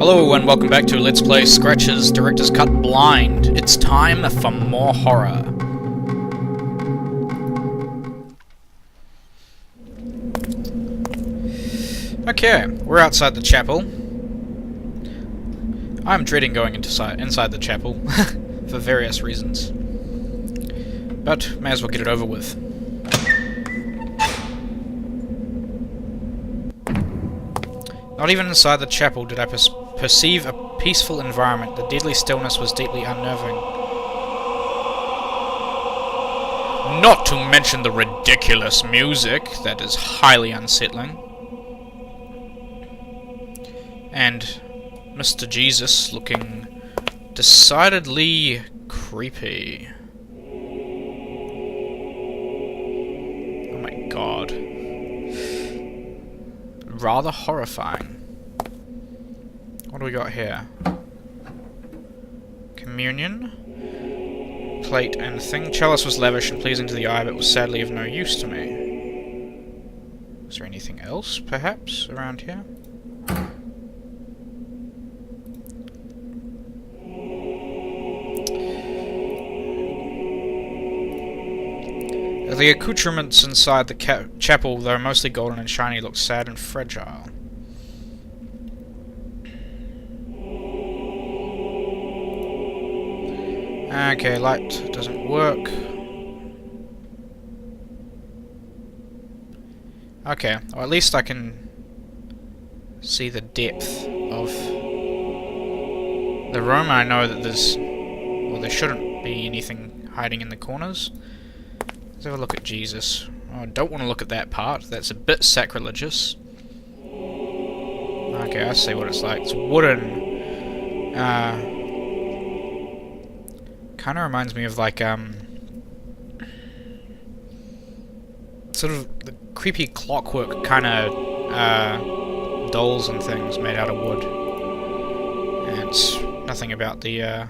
Hello and welcome back to Let's Play Scratch's Director's Cut Blind. It's time for more horror. Okay, we're outside the chapel. I'm dreading going inside the chapel, for various reasons. But, may as well get it over with. Not even inside the chapel did I perceive a peaceful environment. The deadly stillness was deeply unnerving. Not to mention the ridiculous music that is highly unsettling. And Mr. Jesus looking decidedly creepy. Oh my god. Rather horrifying. What do we got here? Communion. Plate and thing. Chalice was lavish and pleasing to the eye, but was sadly of no use to me. Is there anything else, perhaps, around here? The accoutrements inside the chapel, though mostly golden and shiny, look sad and fragile. Okay, light doesn't work. Okay, or at least I can see the depth of the room. I know that there shouldn't be anything hiding in the corners. Let's have a look at Jesus. Oh, I don't want to look at that part. That's a bit sacrilegious. Okay, I see what it's like. It's wooden. Kind of reminds me of like sort of the creepy clockwork kind of dolls and things made out of wood. And it's nothing about the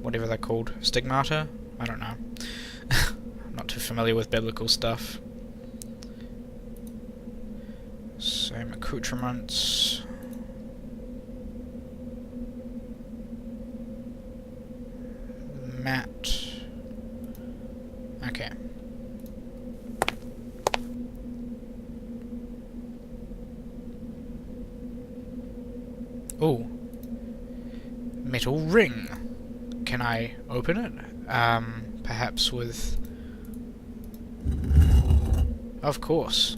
whatever they're called, stigmata. I don't know. I'm not too familiar with biblical stuff. Same accoutrements. Mat. Okay. Oh. Metal ring. Can I open it? Perhaps with... Of course.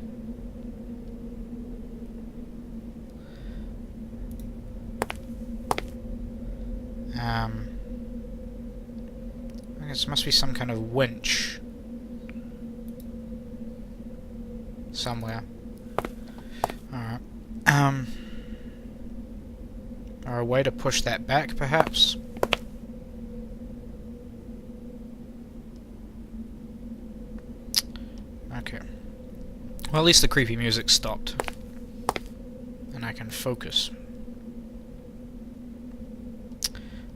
I guess it must be some kind of winch. Somewhere. Alright. Or a way to push that back, perhaps? Okay. Well, at least the creepy music stopped. And I can focus.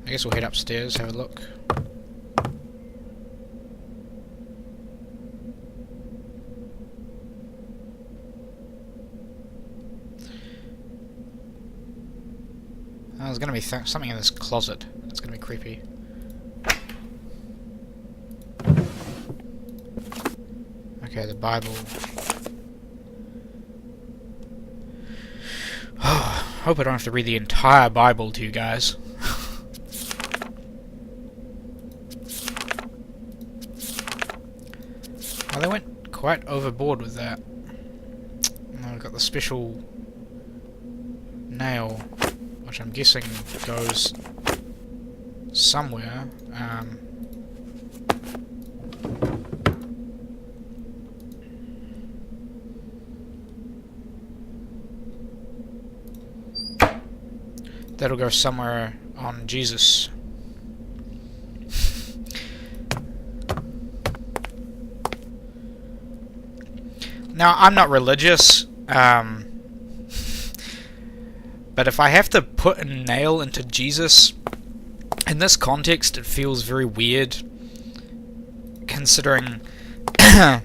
I guess we'll head upstairs, have a look. There's gonna be something in this closet. It's gonna be creepy. Okay, the Bible. Hope I don't have to read the entire Bible to you guys. Well, they went quite overboard with that. And I've got the special nail, which I'm guessing goes somewhere. That'll go somewhere on Jesus. Now, I'm not religious, but if I have to put a nail into Jesus, in this context it feels very weird, considering that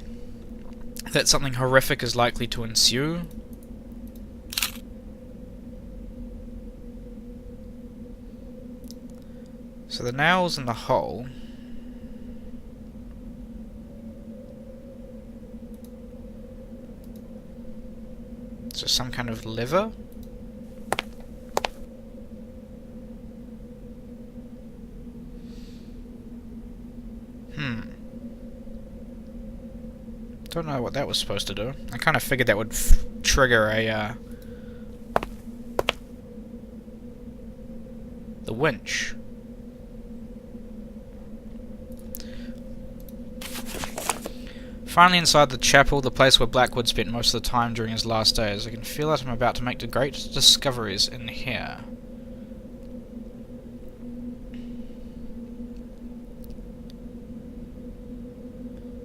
something horrific is likely to ensue. So the nail's in the hole. Is there some kind of lever? Don't know what that was supposed to do. I kind of figured that would trigger a, the winch. Finally inside the chapel, the place where Blackwood spent most of the time during his last days. I can feel that I'm about to make the great discoveries in here.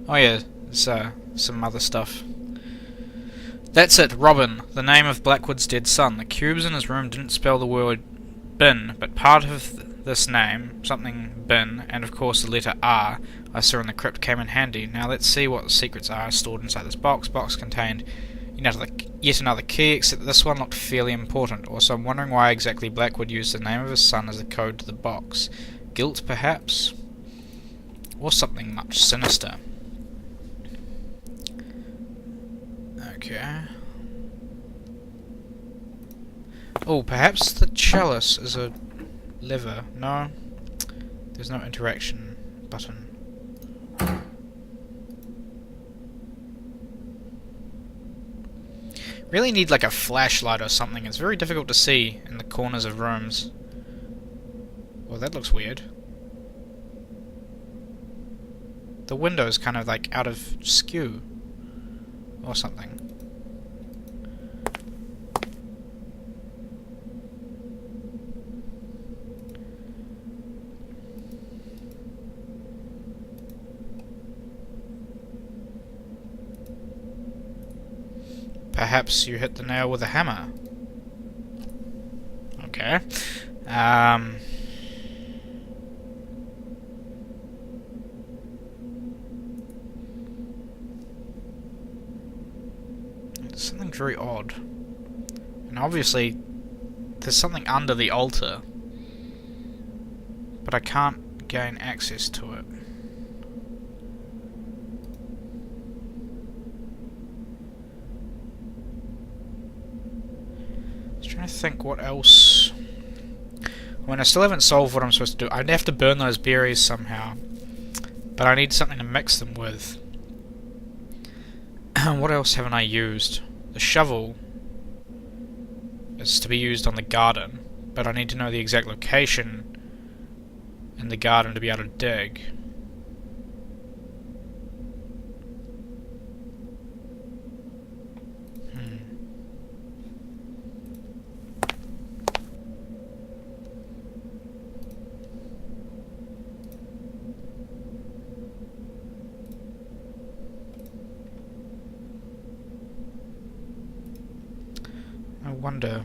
Oh yeah, there's some other stuff. That's it, Robin, the name of Blackwood's dead son. The cubes in his room didn't spell the word bin, but part of this name, something bin, and of course the letter R I saw in the crypt came in handy. Now let's see what the secrets are stored inside this box. Box contained yet another key, except that this one looked fairly important. Also, I'm wondering why exactly Blackwood used the name of his son as the code to the box. Guilt, perhaps? Or something much sinister. Okay. Oh, perhaps the chalice is a lever. No. There's no interaction button. Really need like a flashlight or something. It's very difficult to see in the corners of rooms. Well, that looks weird. The window's kind of like out of skew or something. Perhaps you hit the nail with a hammer. Okay. There's something very odd. And obviously, there's something under the altar. But I can't gain access to it. Trying to think what else. I mean, I still haven't solved what I'm supposed to do. I'd have to burn those berries somehow, but I need something to mix them with. What else haven't I used? The shovel is to be used on the garden, but I need to know the exact location in the garden to be able to dig. I wonder.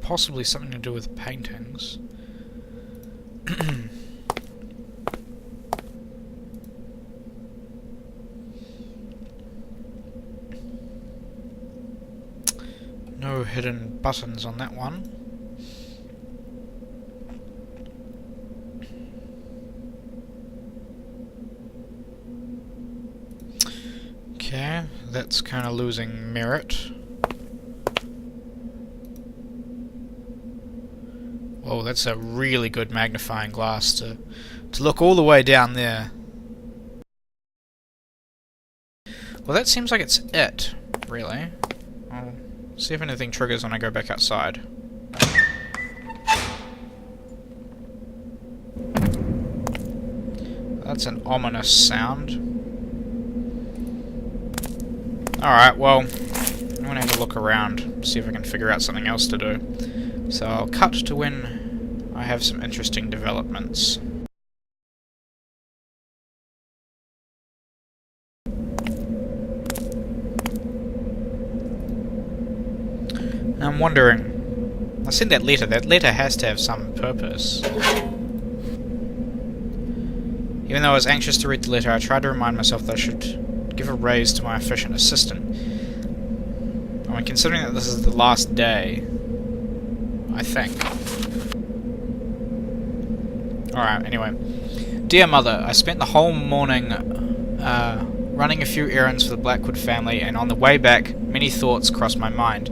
Possibly something to do with paintings. No hidden buttons on that one. Okay, that's kind of losing merit. Whoa, that's a really good magnifying glass to look all the way down there. Well, that seems like it's it, really. I'll see if anything triggers when I go back outside. That's an ominous sound. Alright, well, I'm gonna have to look around, see if I can figure out something else to do. So I'll cut to when I have some interesting developments. I'm wondering, I sent that letter has to have some purpose. Even though I was anxious to read the letter, I tried to remind myself that I should give a raise to my efficient assistant. I mean, considering that this is the last day I think. Alright, anyway. Dear Mother, I spent the whole morning running a few errands for the Blackwood family, and on the way back, many thoughts crossed my mind.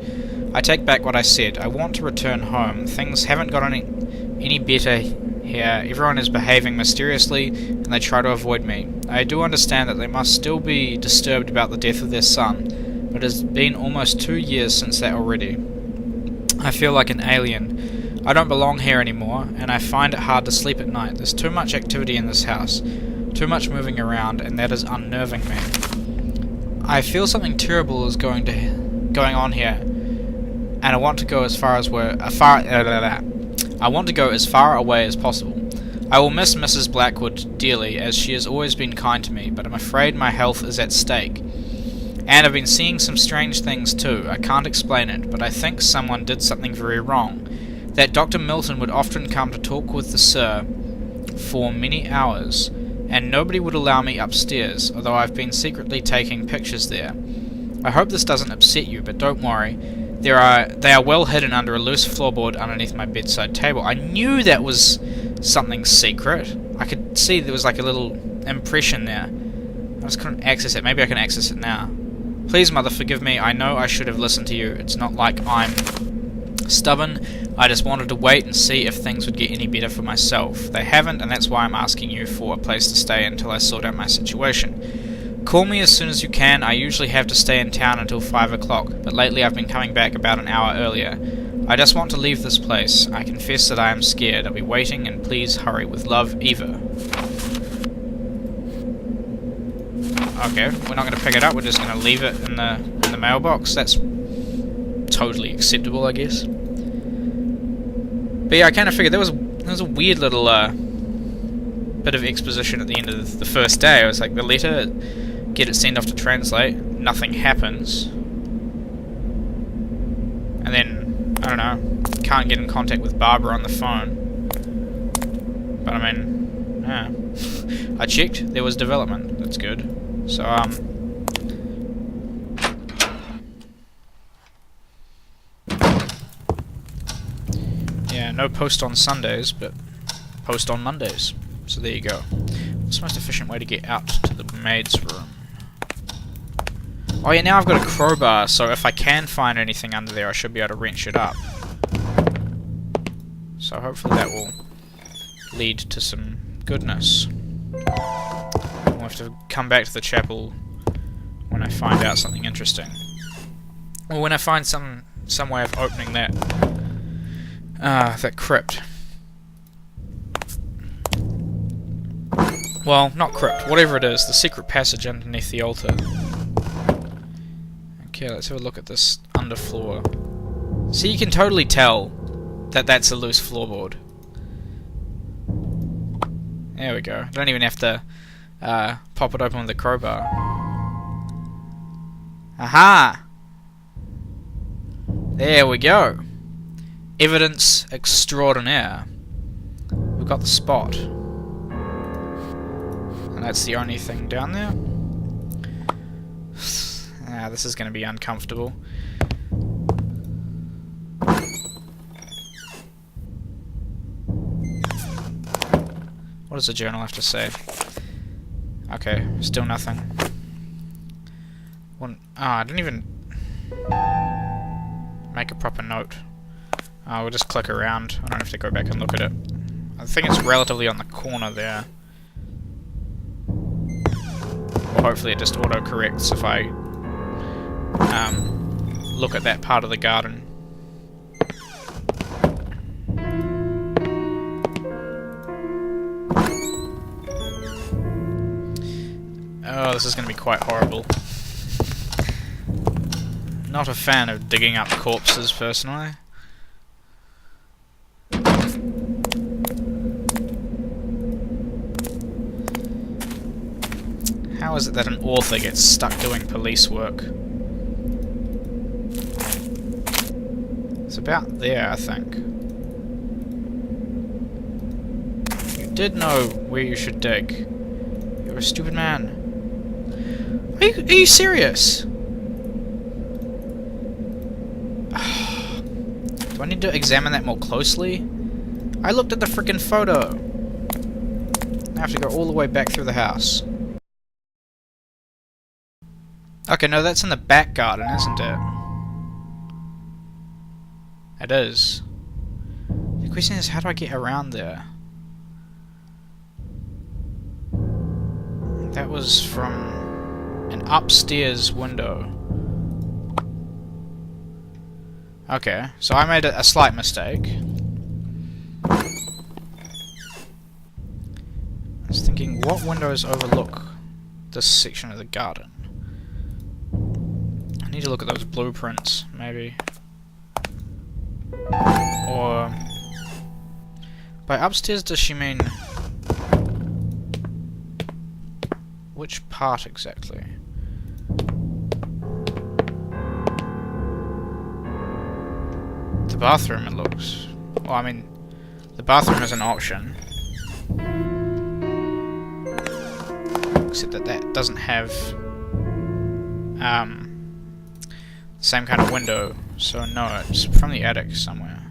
I take back what I said. I want to return home. Things haven't got any better here. Everyone is behaving mysteriously, and they try to avoid me. I do understand that they must still be disturbed about the death of their son, but it has been almost 2 years since that already. I feel like an alien. I don't belong here anymore, and I find it hard to sleep at night. There's too much activity in this house, too much moving around, and that is unnerving me. I feel something terrible is going on here, and I want to go as far away as possible. I will miss Mrs. Blackwood dearly, as she has always been kind to me, but I'm afraid my health is at stake. And I've been seeing some strange things too. I can't explain it, but I think someone did something very wrong. That Dr. Milton would often come to talk with the Sir for many hours, and nobody would allow me upstairs, although I've been secretly taking pictures there. I hope this doesn't upset you, but don't worry. They are well hidden under a loose floorboard underneath my bedside table. I knew that was something secret. I could see there was like a little impression there. I just couldn't access it. Maybe I can access it now. Please, Mother, forgive me. I know I should have listened to you. It's not like I'm stubborn. I just wanted to wait and see if things would get any better for myself. They haven't, and that's why I'm asking you for a place to stay until I sort out my situation. Call me as soon as you can. I usually have to stay in town until 5 o'clock, but lately I've been coming back about an hour earlier. I just want to leave this place. I confess that I am scared. I'll be waiting, and please hurry. With love, Eva. Okay, we're not going to pick it up. We're just going to leave it in the mailbox. That's totally acceptable, I guess. But yeah, I kind of figured there was a weird little bit of exposition at the end of the first day. It was like the letter, get it sent off to translate, nothing happens, and then I don't know, can't get in contact with Barbara on the phone. But I mean, yeah, I checked, there was development. That's good. So yeah, no post on Sundays, but post on Mondays. So there you go. What's the most efficient way to get out to the maid's room? Oh yeah, now I've got a crowbar, so if I can find anything under there, I should be able to wrench it up. So hopefully that will lead to some goodness. I'll have to come back to the chapel when I find out something interesting. Or when I find some way of opening that crypt. Well, not crypt, whatever it is, the secret passage underneath the altar. Okay, let's have a look at this underfloor. See, you can totally tell that that's a loose floorboard. There we go. I don't even have to pop it open with a crowbar. Aha! There we go. Evidence extraordinaire. We've got the spot. And that's the only thing down there. This is going to be uncomfortable. What does the journal have to say? Okay, still nothing. I didn't even make a proper note. We'll just click around. I don't have to go back and look at it. I think it's relatively on the corner there. Or hopefully it just auto-corrects if I look at that part of the garden. Oh, this is going to be quite horrible. Not a fan of digging up corpses, personally. How is it that an author gets stuck doing police work? It's about there, I think. You did know where you should dig. You're a stupid man. Are you serious? Do Do I need to examine that more closely? I looked at the frickin' photo! I have to go all the way back through the house. Okay, no, that's in the back garden, isn't it? It is. The question is, how do I get around there? That was from an upstairs window. Okay, so I made a slight mistake. I was thinking, what windows overlook this section of the garden? I need to look at those blueprints, maybe. Or... by upstairs, does she mean... which part exactly? The bathroom, it looks. Well, I mean, the bathroom is an option. Except that that doesn't have the same kind of window, so no, it's from the attic somewhere.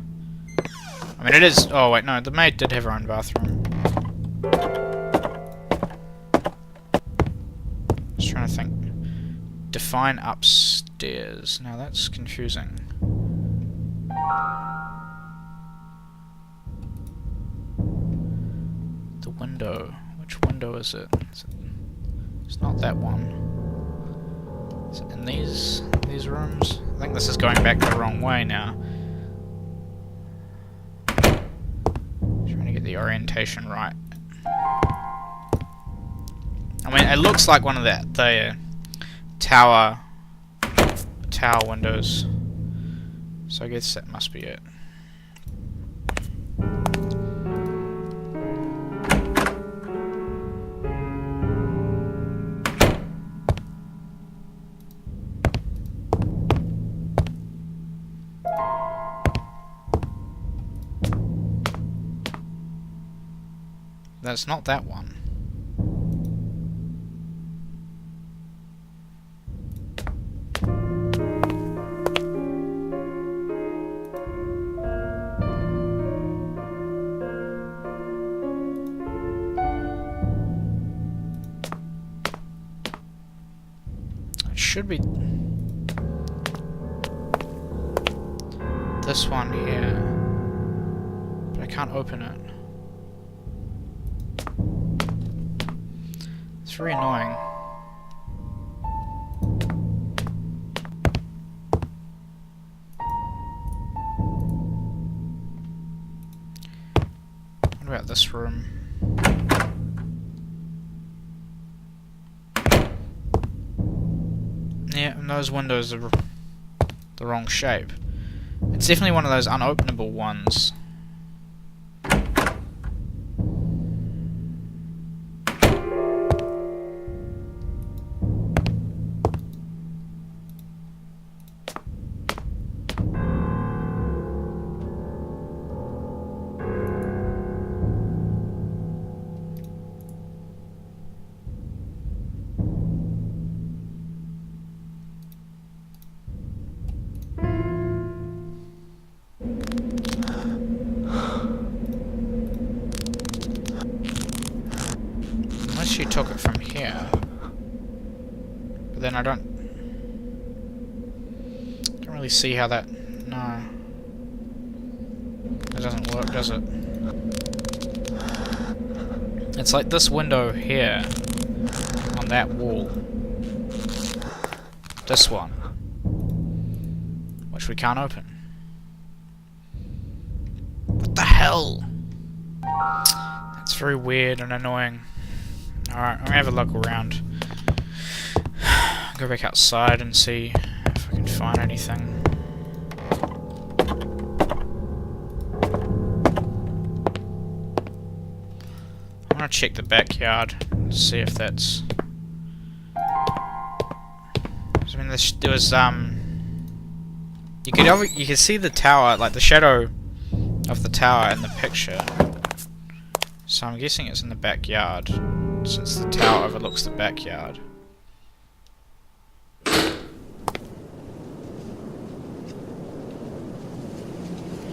I mean, it is. Oh wait, no, the maid did have her own bathroom. Just trying to think. Define upstairs. Now that's confusing. The window. Which window is it? It's not that one. Is it in these rooms? I think this is going back the wrong way now. Trying to get the orientation right. I mean, it looks like one of the tower windows. So I guess that must be it. That's not that one. It should be this one here, but I can't open it. It's very annoying. What about this room? Yeah, and those windows are the wrong shape. It's definitely one of those unopenable ones. She took it from here, but then I don't really see how that. No, it doesn't work, does it? It's like this window here on that wall. This one, which we can't open. What the hell? That's very weird and annoying. Alright, I'm gonna have a look around. Go back outside and see if I can find anything. I'm gonna check the backyard and see if that's... I mean, there was, you could see the tower, like the shadow of the tower in the picture. So I'm guessing it's in the backyard, since the tower overlooks the backyard.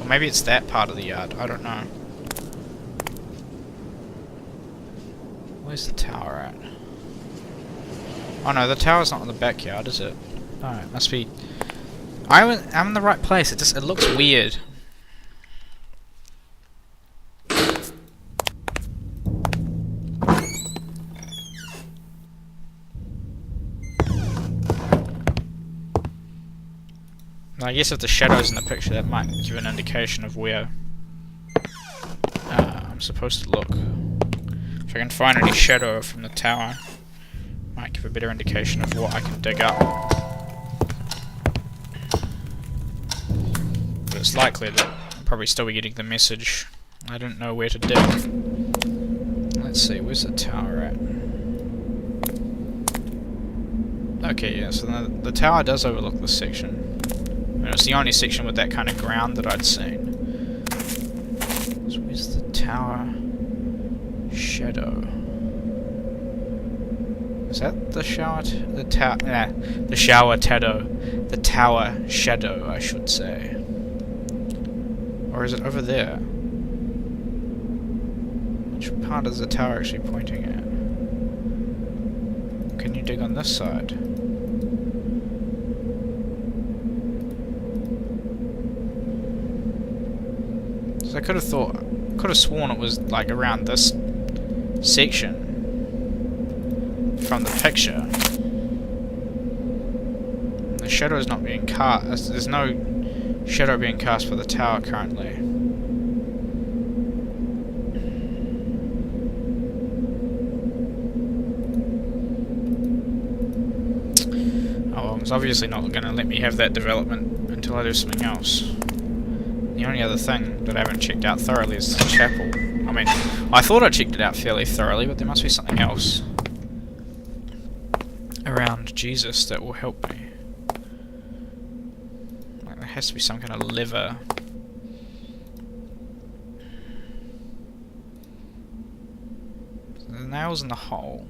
maybe it's that part of the yard, I don't know. Where's the tower at? Oh no, the tower's not in the backyard, is it? No, it must be... I'm in the right place, it looks weird. I guess if the shadow's in the picture, that might give an indication of where I'm supposed to look. If I can find any shadow from the tower, might give a better indication of what I can dig up. But it's likely that I'll probably still be getting the message. I don't know where to dig. Let's see, where's the tower at? Okay, yeah, so the tower does overlook this section. And it's the only section with that kind of ground that I'd seen. So where's the tower shadow? Is that the shower? The shower shadow. The tower shadow, I should say. Or is it over there? Which part is the tower actually pointing at? Can you dig on this side? I could have sworn it was like around this section from the picture. The shadow is not being cast. There's no shadow being cast for the tower currently. Oh well, it's obviously not going to let me have that development until I do something else. The only other thing that I haven't checked out thoroughly is the chapel. I mean, I thought I checked it out fairly thoroughly, but there must be something else around Jesus that will help me. Like, there has to be some kind of lever. The nail's in the hole.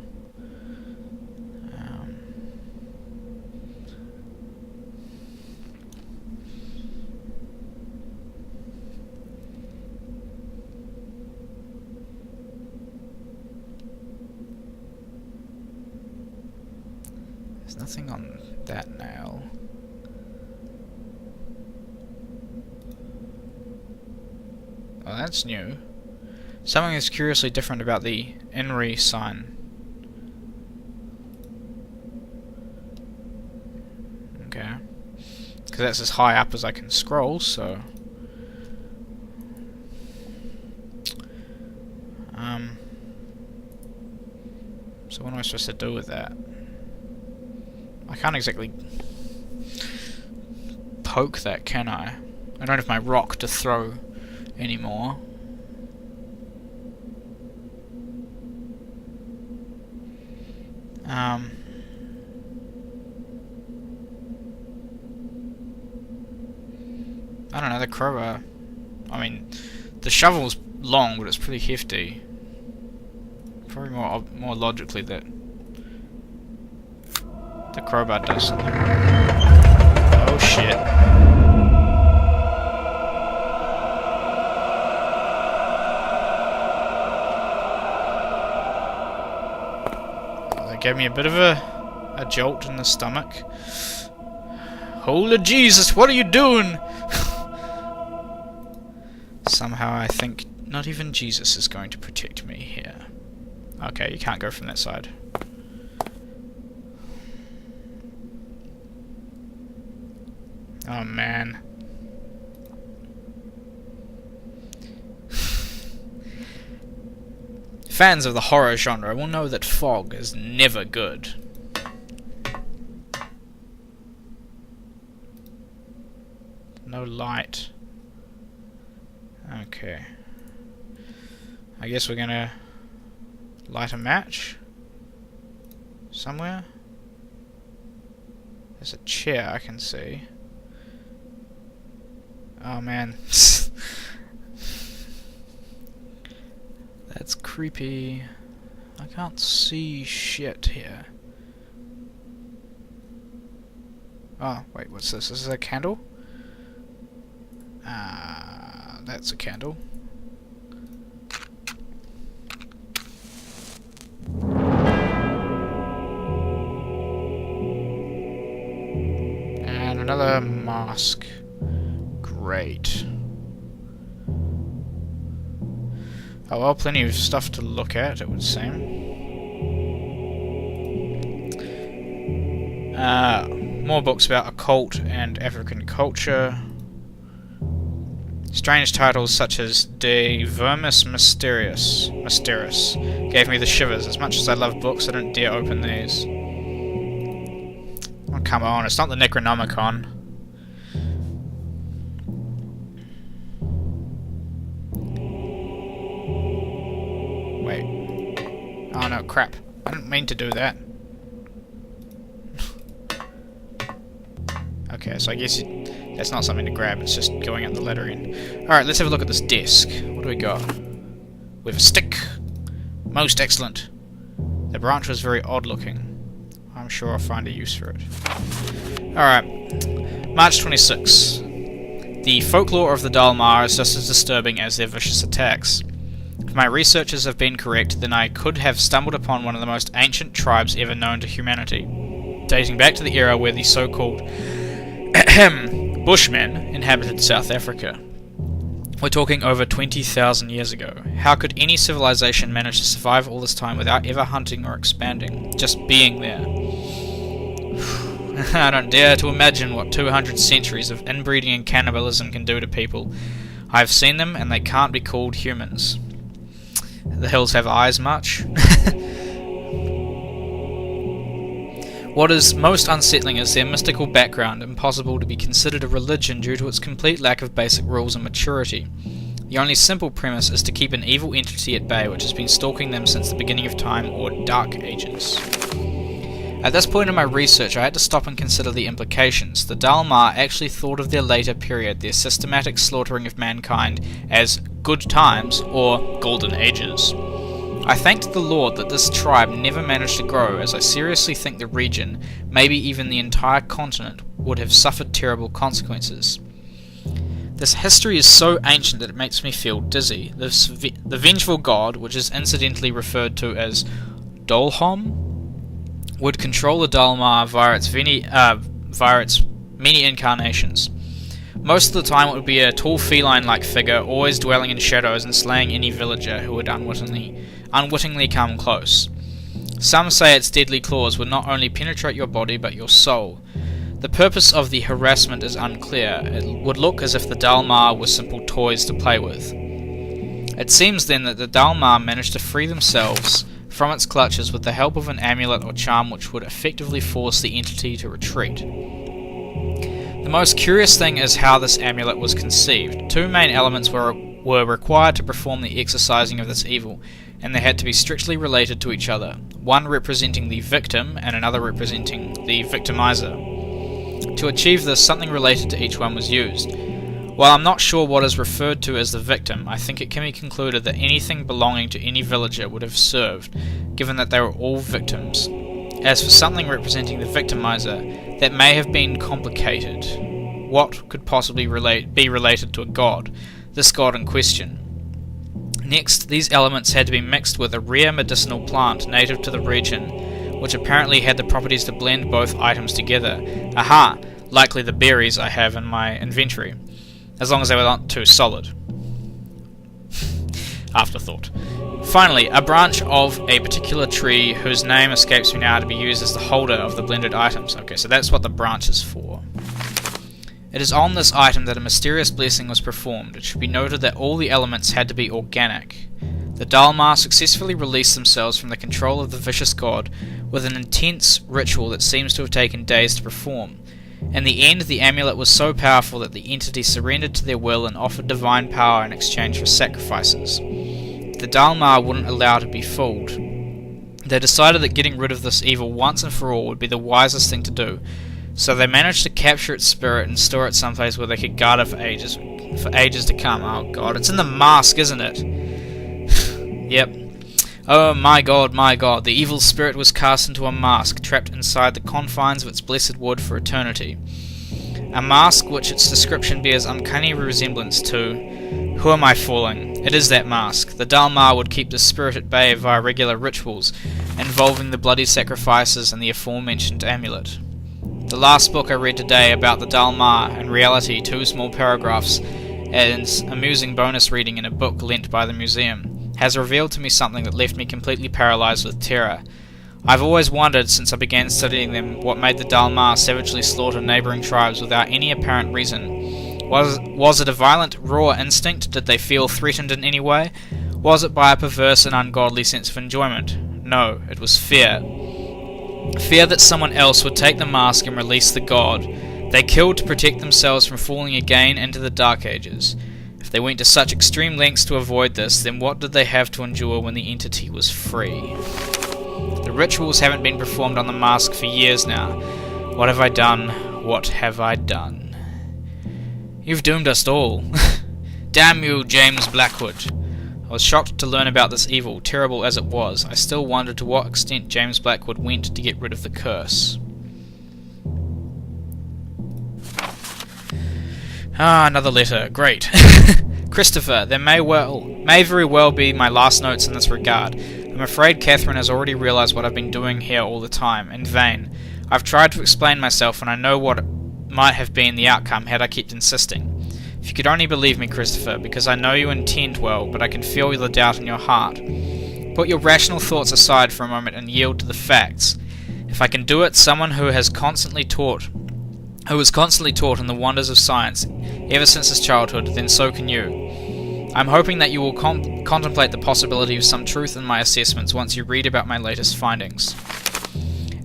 There's nothing on that nail. Oh, that's new. Something is curiously different about the Inri sign. Okay. Because that's as high up as I can scroll, so... So what am I supposed to do with that? I can't exactly poke that, can I? I don't have my rock to throw anymore. I don't know, the crowbar... I mean, the shovel's long, but it's pretty hefty. Probably more logically that the crowbar does something. Oh shit. That gave me a bit of a jolt in the stomach. Holy Jesus, what are you doing? Somehow I think not even Jesus is going to protect me here. Okay, you can't go from that side. Oh man. Fans of the horror genre will know that fog is never good. No light. Okay. I guess we're gonna light a match somewhere. There's a chair I can see. Oh man. That's creepy. I can't see shit here. Oh, wait, what's this? Is this a candle? That's a candle. And another mask. Great. Oh well, plenty of stuff to look at, it would seem. More books about occult and African culture. Strange titles such as De Vermis Mysterious gave me the shivers. As much as I love books, I don't dare open these. Oh, come on, it's not the Necronomicon. Wait. Oh no, crap. I didn't mean to do that. Okay, so I guess that's not something to grab, it's just going up the lettering. Alright, let's have a look at this desk. What do we got? We have a stick. Most excellent. The branch was very odd looking. I'm sure I'll find a use for it. Alright, March 26. The folklore of the Dalmar is just as disturbing as their vicious attacks. If my researches have been correct, then I could have stumbled upon one of the most ancient tribes ever known to humanity, dating back to the era where the so-called Bushmen inhabited South Africa. We're talking over 20,000 years ago. How could any civilization manage to survive all this time without ever hunting or expanding? Just being there. I don't dare to imagine what 200 centuries of inbreeding and cannibalism can do to people. I've seen them and they can't be called humans. The hills have eyes much? What is most unsettling is their mystical background, impossible to be considered a religion due to its complete lack of basic rules and maturity. The only simple premise is to keep an evil entity at bay which has been stalking them since the beginning of time, or Dark Ages. At this point in my research I had to stop and consider the implications. The Dalmar actually thought of their later period, their systematic slaughtering of mankind, as good times, or golden ages. I thanked the Lord that this tribe never managed to grow, as I seriously think the region, maybe even the entire continent, would have suffered terrible consequences. This history is so ancient that it makes me feel dizzy. The vengeful god, which is incidentally referred to as Dolhom, would control the Dalmar via its many incarnations. Most of the time it would be a tall feline-like figure, always dwelling in shadows and slaying any villager who would unwittingly come close. Some say its deadly claws would not only penetrate your body but your soul. The purpose of the harassment is unclear. It would look as if the Dalmar were simple toys to play with. It seems then that the Dalmar managed to free themselves from its clutches with the help of an amulet or charm which would effectively force the entity to retreat. The most curious thing is how this amulet was conceived. Two main elements were required to perform the exorcising of this evil, and they had to be strictly related to each other, one representing the victim and another representing the victimizer. To achieve this, something related to each one was used. While I'm not sure what is referred to as the victim, I think it can be concluded that anything belonging to any villager would have served, given that they were all victims. As for something representing the victimizer, that may have been complicated. What could possibly be related to a god, this god in question? Next, these elements had to be mixed with a rare medicinal plant native to the region, which apparently had the properties to blend both items together. Aha! Likely the berries I have in my inventory, as long as they were not too solid. Afterthought. Finally, a branch of a particular tree whose name escapes me now to be used as the holder of the blended items. Okay, so that's what the branch is for. It is on this item that a mysterious blessing was performed. It should be noted that all the elements had to be organic. The Dalmar successfully released themselves from the control of the vicious god with an intense ritual that seems to have taken days to perform. In the end, the amulet was so powerful that the entity surrendered to their will and offered divine power in exchange for sacrifices. The Dalmar wouldn't allow to be fooled. They decided that getting rid of this evil once and for all would be the wisest thing to do, so they managed to capture its spirit and store it someplace where they could guard it for ages to come. Oh god, it's in the mask, isn't it? Yep. Oh my god, the evil spirit was cast into a mask, trapped inside the confines of its blessed wood for eternity. A mask which its description bears uncanny resemblance to. Who am I fooling? It is that mask. The Dalmar would keep the spirit at bay via regular rituals, involving the bloody sacrifices and the aforementioned amulet. The last book I read today about the Dalmar, in reality 2 small paragraphs, and amusing bonus reading in a book lent by the museum, has revealed to me something that left me completely paralyzed with terror. I've always wondered, since I began studying them, what made the Dalmar savagely slaughter neighbouring tribes without any apparent reason. Was it a violent, raw instinct? Did they feel threatened in any way? Was it by a perverse and ungodly sense of enjoyment? No, it was fear. Fear that someone else would take the mask and release the god. They killed to protect themselves from falling again into the Dark Ages. If they went to such extreme lengths to avoid this, then what did they have to endure when the entity was free? The rituals haven't been performed on the mask for years now. What have I done? What have I done? You've doomed us all. Damn you, James Blackwood. I was shocked to learn about this evil, terrible as it was. I still wondered to what extent James Blackwood went to get rid of the curse. Another letter. Great. Christopher, there may very well be my last notes in this regard. I'm afraid Catherine has already realized what I've been doing here all the time, in vain. I've tried to explain myself, and I know what might have been the outcome had I kept insisting. If you could only believe me, Christopher, because I know you intend well, but I can feel the doubt in your heart. Put your rational thoughts aside for a moment and yield to the facts. If I can do it, someone who was constantly taught in the wonders of science ever since his childhood, then so can you. I'm hoping that you will contemplate the possibility of some truth in my assessments once you read about my latest findings.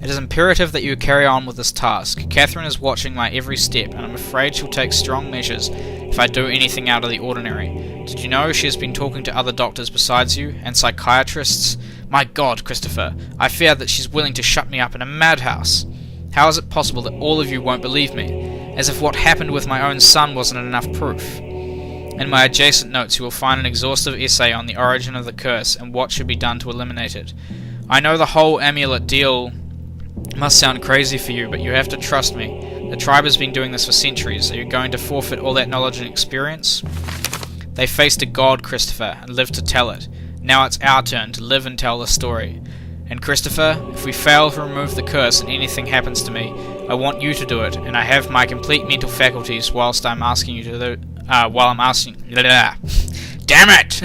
It is imperative that you carry on with this task. Catherine is watching my every step, and I'm afraid she'll take strong measures if I do anything out of the ordinary. Did you know she has been talking to other doctors besides you, and psychiatrists? My God, Christopher, I fear that she's willing to shut me up in a madhouse. How is it possible that all of you won't believe me? As if what happened with my own son wasn't enough proof. In my adjacent notes you will find an exhaustive essay on the origin of the curse and what should be done to eliminate it. I know the whole amulet deal must sound crazy for you, but you have to trust me. The tribe has been doing this for centuries. Are you going to forfeit all that knowledge and experience? They faced a god, Christopher, and lived to tell it. Now it's our turn to live and tell the story. And Christopher, if we fail to remove the curse and anything happens to me, I want you to do it, and I have my complete mental faculties whilst I'm asking you to damn it!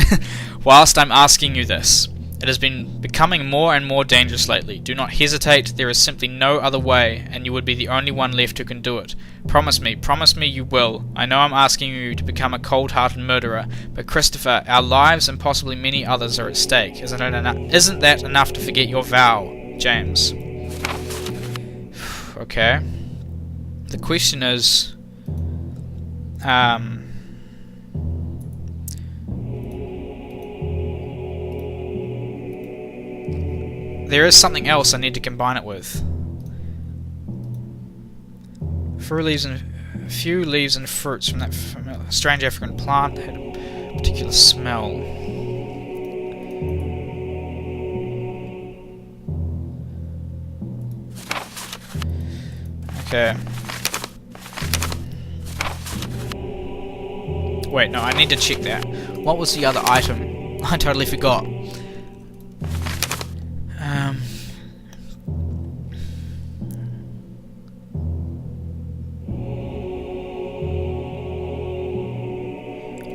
Whilst I'm asking you this. It has been becoming more and more dangerous lately. Do not hesitate, there is simply no other way, and you would be the only one left who can do it. Promise me you will. I know I'm asking you to become a cold-hearted murderer, but Christopher, our lives and possibly many others are at stake. Isn't that enough to forget your vow, James? Okay. The question is... there is something else I need to combine it with. Few leaves and fruits from that strange African plant had a particular smell. Okay. Wait, no, I need to check that. What was the other item? I totally forgot.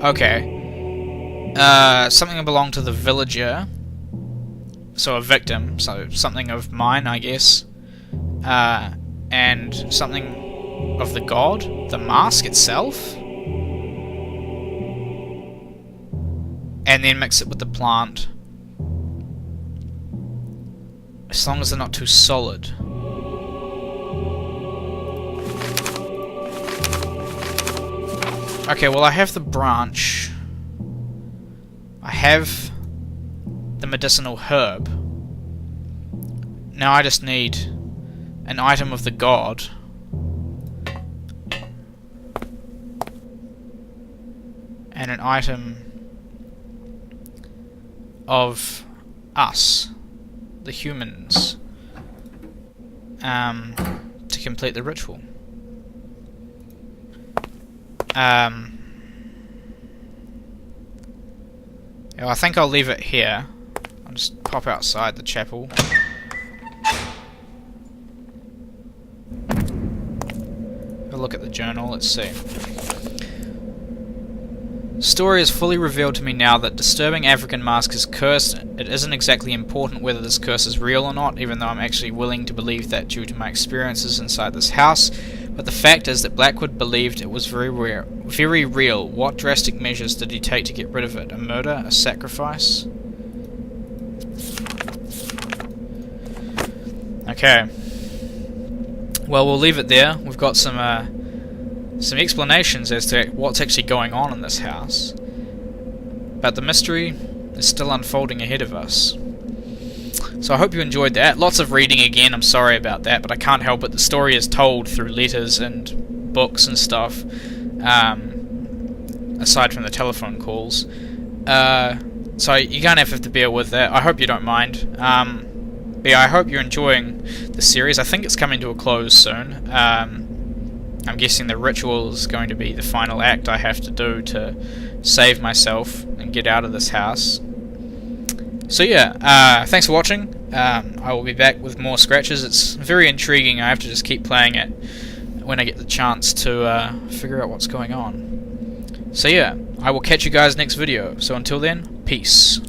Okay. Something that belonged to the villager. So a victim. So something of mine, I guess. And something of the god. The mask itself. And then mix it with the plant. As long as they're not too solid. Okay, well I have the branch. I have the medicinal herb. Now I just need an item of the god. And an item of us, the humans, to complete the ritual. Yeah, I think I'll leave it here. I'll just pop outside the chapel. Have a look at the journal, let's see. The story is fully revealed to me now that disturbing African mask is cursed. It isn't exactly important whether this curse is real or not, even though I'm actually willing to believe that due to my experiences inside this house. But the fact is that Blackwood believed it was very real. What drastic measures did he take to get rid of it? A murder? A sacrifice? Okay. Well, we'll leave it there. We've got some explanations as to what's actually going on in this house. But the mystery is still unfolding ahead of us. So I hope you enjoyed that. Lots of reading again, I'm sorry about that, but I can't help it. The story is told through letters and books and stuff, aside from the telephone calls. So you're going to have to bear with that. I hope you don't mind. But yeah, I hope you're enjoying the series. I think it's coming to a close soon. I'm guessing the ritual is going to be the final act I have to do to save myself and get out of this house. So yeah, thanks for watching. I will be back with more scratches. It's very intriguing. I have to just keep playing it when I get the chance to figure out what's going on. So yeah, I will catch you guys next video. So until then, peace.